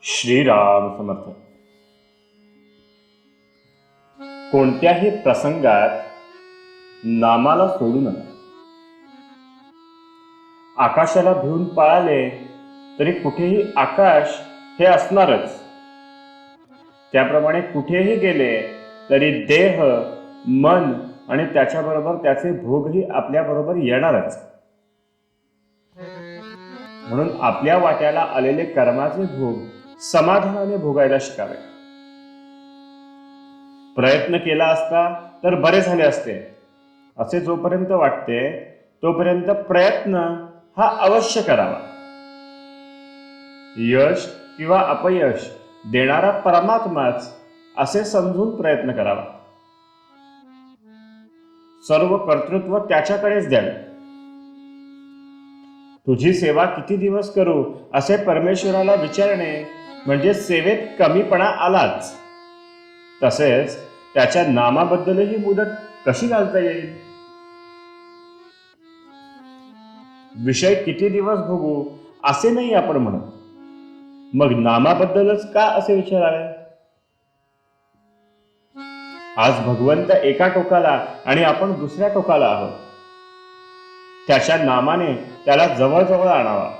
श्रीराम समर्थ. कोणत्याही प्रसंगात नामाला सोडू नका. आकाशाला भिवून पळाले तरी कुठेही आकाश हे असणारच. त्याप्रमाणे कुठेही गेले तरी देह, मन आणि त्याच्याबरोबर त्याचे भोगही आपल्याबरोबर येणारच. म्हणून आपल्या वाट्याला आलेले कर्माचे भोग समाधानाने भोगायला शिकावे. प्रयत्न केला असता तर बरे झाले असते असे जोपर्यंत वाटते तोपर्यंत प्रयत्न हा अवश्य करावा. यश किंवा अपयश देणारा परमात्माच असे समजून प्रयत्न करावा. सर्व कर्तृत्व त्याच्याकडेच द्यावे. तुझी सेवा किती दिवस करू असे परमेश्वराला विचारणे म्हणजे सेवेत कमीपणा आलाच. तसेच त्याच्या नामाबद्दलही मुदत कशी घालता येईल. विषय किती दिवस भोगू असे नाही आपण म्हणत, मग नामाबद्दलच का असे विचारावे. आज भगवंत एका टोकाला आणि आपण दुसऱ्या टोकाला आहोत. त्याच्या नामाने त्याला जवळजवळ आणावा.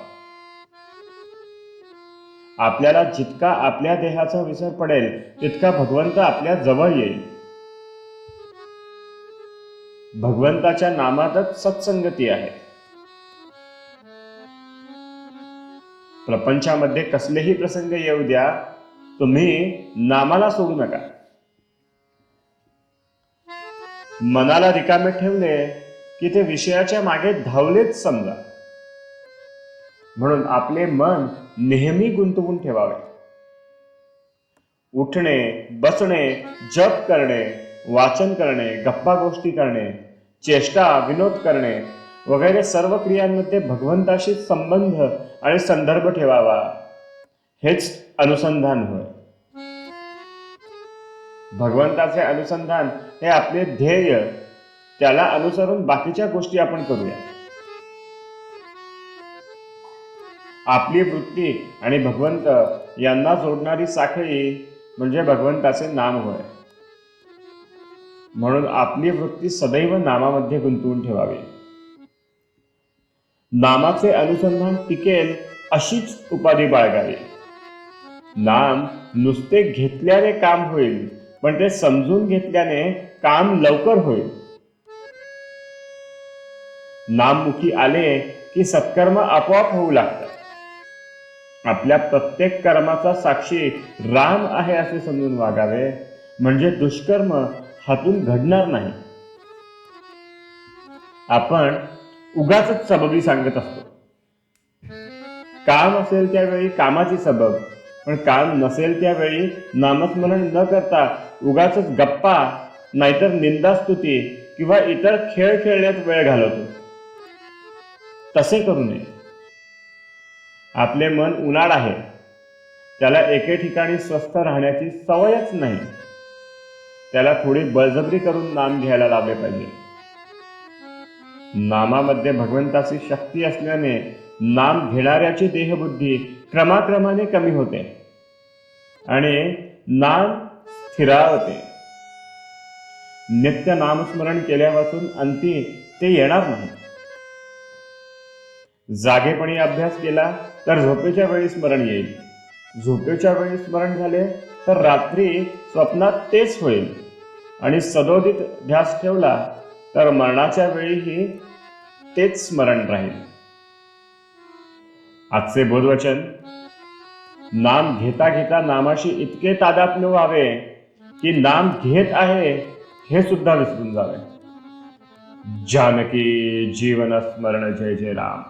आपल्याला जितका आपल्या देहाचा विसर पडेल तितका भगवंत आपल्या जवळ येईल. भगवंताच्या नामातच सत्संगती आहे. प्रपंचामध्ये कसलेही प्रसंग येऊ द्या, तुम्ही नामाला सोडू नका. मनाला रिकामे ठेवले की ते विषयाच्या मागे धावलेच समजा. म्हणून आपले मन नेहमी गुंतवून ठेवावे. उठणे, बसणे, जप करणे, वाचन करणे, गप्पा गोष्टी करणे, चेष्टा विनोद करणे वगैरे सर्व क्रियांमध्ये भगवंताशी संबंध आणि संदर्भ ठेवावा. हेच अनुसंधान होय. भगवंताचे अनुसंधान हे आपले ध्येय. त्याला अनुसरून बाकीच्या गोष्टी आपण करूया. आपली वृत्ती आणि भगवंत यांना जोडणारी साखळी म्हणजे भगवंताचे नाम होय. म्हणून आपली वृत्ती सदैव नामामध्ये गुंतवून ठेवावी. नामाचे अनुसंधान टिकेल अशीच उपाधी बाळगावी. नाम नुसते घेतल्याने काम होईल, पण ते समजून घेतल्याने काम लवकर होईल. नाममुखी आले की सत्कर्म आपोआप होऊ लागतात. आपल्या प्रत्येक कर्माचा साक्षी राम आहे असे समजून वागावे, म्हणजे दुष्कर्म हातून घडणार नाही. आपण उगाच सबबी सांगत असतो. काम असेल त्यावेळी कामाची सबब, पण काम नसेल त्यावेळी नामस्मरण न करता उगाच गप्पा नाहीतर निंदास्तुती किंवा इतर खेळ खेळण्यात वेळ घालवतो. तसे करू नये. आपले मन उन्हाळ आहे. त्याला एके ठिकाणी स्वस्थ राहण्याची सवयच नाही. त्याला थोडी बळजबरी करून नाम घ्यायला लावले पाहिजे. नामामध्ये भगवंताची शक्ती असल्याने नाम घेणाऱ्याची देहबुद्धी क्रमाक्रमाने कमी होते आणि नाम स्थिरावते. नित्य नामस्मरण केल्यापासून अंती ते येणार नाही. जागेपणी अभ्यास केला तर झोपेच्या वेळी स्मरण येईल. झोपेच्या वेळी स्मरण झाले तर रात्री स्वप्नात तेच होईल. आणि सदोदित ध्यास ठेवला तर मरणाच्या वेळीही तेच स्मरण राहील. आजचे बोधवचन: नाम घेता घेता नामाशी इतके तादात्म्य व्हावे की नाम घेत आहे हे सुद्धा विसरून जावे. जानकी जीवन स्मरण जय जय राम.